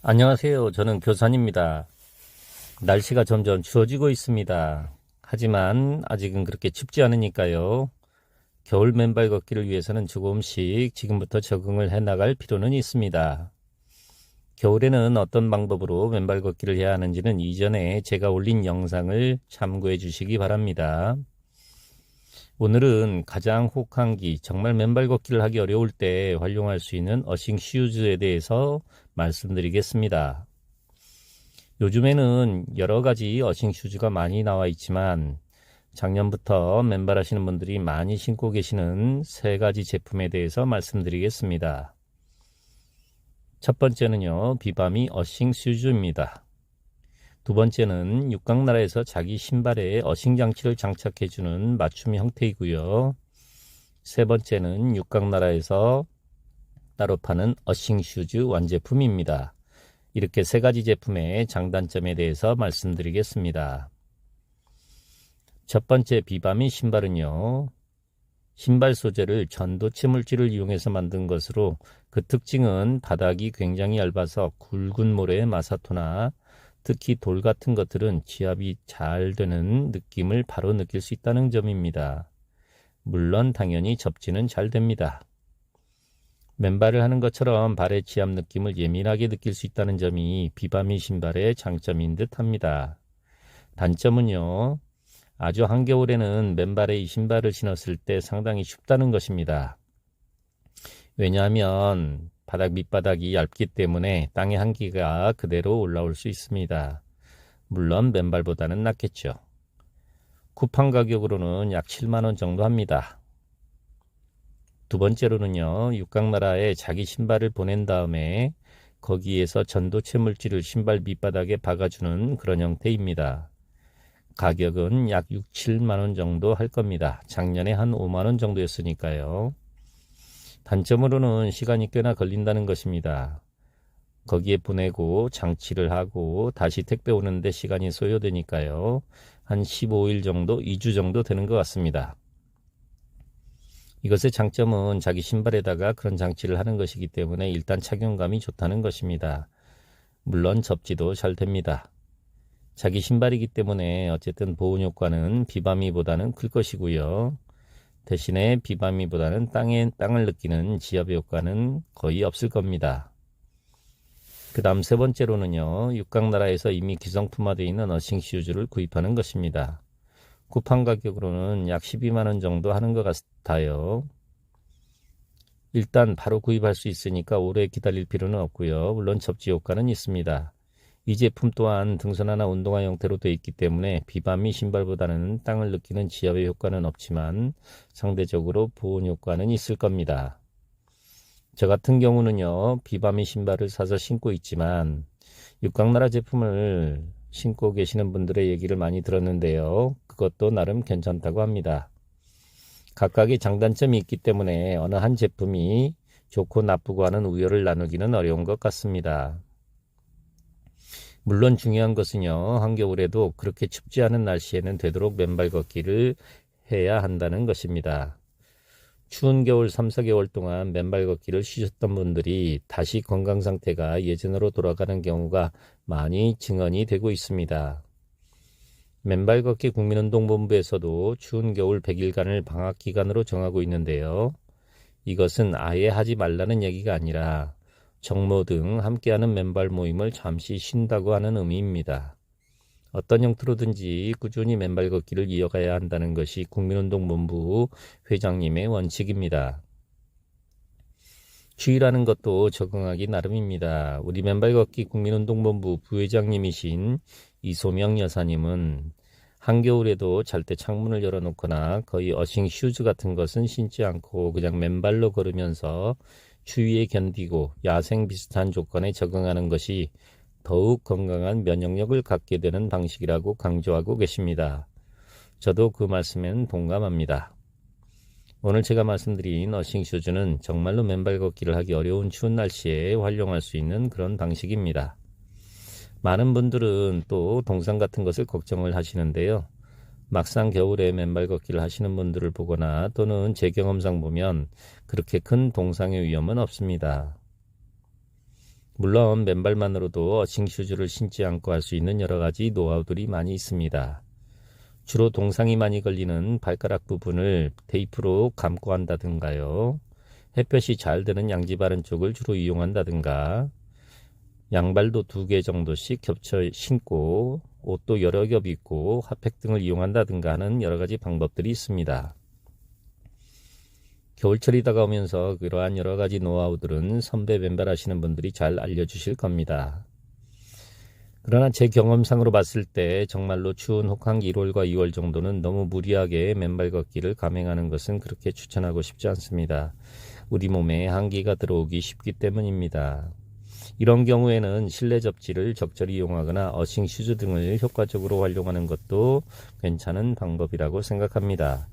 안녕하세요. 저는 교산입니다. 날씨가 점점 추워지고 있습니다. 하지만 아직은 그렇게 춥지 않으니까요. 겨울 맨발 걷기를 위해서는 조금씩 지금부터 적응을 해 나갈 필요는 있습니다. 겨울에는 어떤 방법으로 맨발 걷기를 해야 하는지는 이전에 제가 올린 영상을 참고해 주시기 바랍니다. 오늘은 가장 혹한기, 정말 맨발 걷기를 하기 어려울 때 활용할 수 있는 어싱 슈즈에 대해서 말씀드리겠습니다. 요즘에는 여러 가지 어싱 슈즈가 많이 나와 있지만 작년부터 맨발 하시는 분들이 많이 신고 계시는 세 가지 제품에 대해서 말씀드리겠습니다. 첫 번째는요, 비바미 어싱 슈즈입니다. 두 번째는 육각나라에서 자기 신발에 어싱 장치를 장착해주는 맞춤 형태이고요. 세 번째는 육각나라에서 따로 파는 어싱 슈즈 완제품입니다. 이렇게 세 가지 제품의 장단점에 대해서 말씀드리겠습니다. 첫 번째 비바미 신발은요, 신발 소재를 전도체 물질을 이용해서 만든 것으로 그 특징은 바닥이 굉장히 얇아서 굵은 모래의 마사토나 특히 돌 같은 것들은 지압이 잘 되는 느낌을 바로 느낄 수 있다는 점입니다. 물론 당연히 접지는 잘 됩니다. 맨발을 하는 것처럼 발의 지압 느낌을 예민하게 느낄 수 있다는 점이 비바미 신발의 장점인 듯 합니다. 단점은요, 아주 한겨울에는 맨발에 이 신발을 신었을 때 상당히 춥다는 것입니다. 왜냐하면 바닥 밑바닥이 얇기 때문에 땅의 한기가 그대로 올라올 수 있습니다. 물론 맨발보다는 낫겠죠. 쿠팡 가격으로는 약 7만원 정도 합니다. 두 번째로는요, 육각나라에 자기 신발을 보낸 다음에 거기에서 전도체 물질을 신발 밑바닥에 박아주는 그런 형태입니다. 가격은 약 6, 7만원 정도 할 겁니다. 작년에 한 5만원 정도였으니까요. 단점으로는 시간이 꽤나 걸린다는 것입니다. 거기에 보내고 장치를 하고 다시 택배 오는데 시간이 소요되니까요. 한 15일 정도, 2주 정도 되는 것 같습니다. 이것의 장점은 자기 신발에다가 그런 장치를 하는 것이기 때문에 일단 착용감이 좋다는 것입니다. 물론 접지도 잘 됩니다. 자기 신발이기 때문에 어쨌든 보온 효과는 비바미보다는 클 것이고요. 대신에 비바미보다는 땅을 느끼는 지압 효과는 거의 없을 겁니다. 그 다음 세 번째로는요, 육각나라에서 이미 기성품화되어 있는 어싱 슈즈를 구입하는 것입니다. 쿠팡 가격으로는 약 12만원 정도 하는 것 같아요. 일단 바로 구입할 수 있으니까 오래 기다릴 필요는 없고요. 물론 접지 효과는 있습니다. 이 제품 또한 등산화나 운동화 형태로 되어 있기 때문에 비바미 신발보다는 땅을 느끼는 지압의 효과는 없지만 상대적으로 보온 효과는 있을 겁니다. 저 같은 경우는요, 비바미 신발을 사서 신고 있지만 육각나라 제품을 신고 계시는 분들의 얘기를 많이 들었는데요. 그것도 나름 괜찮다고 합니다. 각각의 장단점이 있기 때문에 어느 한 제품이 좋고 나쁘고 하는 우열을 나누기는 어려운 것 같습니다. 물론 중요한 것은요, 한겨울에도 그렇게 춥지 않은 날씨에는 되도록 맨발 걷기를 해야 한다는 것입니다. 추운 겨울 3, 4개월 동안 맨발 걷기를 쉬셨던 분들이 다시 건강 상태가 예전으로 돌아가는 경우가 많이 증언이 되고 있습니다. 맨발 걷기 국민운동본부에서도 추운 겨울 100일간을 방학 기간으로 정하고 있는데요. 이것은 아예 하지 말라는 얘기가 아니라 정모 등 함께하는 맨발 모임을 잠시 쉰다고 하는 의미입니다. 어떤 형태로든지 꾸준히 맨발 걷기를 이어가야 한다는 것이 국민운동본부 회장님의 원칙입니다. 추위라는 것도 적응하기 나름입니다. 우리 맨발 걷기 국민운동본부 부회장님이신 이소명 여사님은 한겨울에도 잘 때 창문을 열어놓거나 거의 어싱 슈즈 같은 것은 신지 않고 그냥 맨발로 걸으면서 추위에 견디고 야생 비슷한 조건에 적응하는 것이 더욱 건강한 면역력을 갖게 되는 방식이라고 강조하고 계십니다. 저도 그 말씀에는 동감합니다. 오늘 제가 말씀드린 어싱 슈즈는 정말로 맨발 걷기를 하기 어려운 추운 날씨에 활용할 수 있는 그런 방식입니다. 많은 분들은 또 동상 같은 것을 걱정을 하시는데요. 막상 겨울에 맨발 걷기를 하시는 분들을 보거나 또는 제 경험상 보면 그렇게 큰 동상의 위험은 없습니다. 물론 맨발만으로도 어싱 슈즈를 신지 않고 할 수 있는 여러 가지 노하우들이 많이 있습니다. 주로 동상이 많이 걸리는 발가락 부분을 테이프로 감고 한다든가요. 햇볕이 잘 드는 양지 바른 쪽을 주로 이용한다든가, 양발도 2개 정도씩 겹쳐 신고 옷도 여러 겹 입고 핫팩 등을 이용한다든가 하는 여러 가지 방법들이 있습니다. 겨울철이 다가오면서 그러한 여러 가지 노하우들은 선배 맨발 하시는 분들이 잘 알려주실 겁니다. 그러나 제 경험상으로 봤을 때 정말로 추운 혹한기 1월과 2월 정도는 너무 무리하게 맨발 걷기를 감행하는 것은 그렇게 추천하고 싶지 않습니다. 우리 몸에 한기가 들어오기 쉽기 때문입니다. 이런 경우에는 실내 접지를 적절히 이용하거나 어싱 슈즈 등을 효과적으로 활용하는 것도 괜찮은 방법이라고 생각합니다.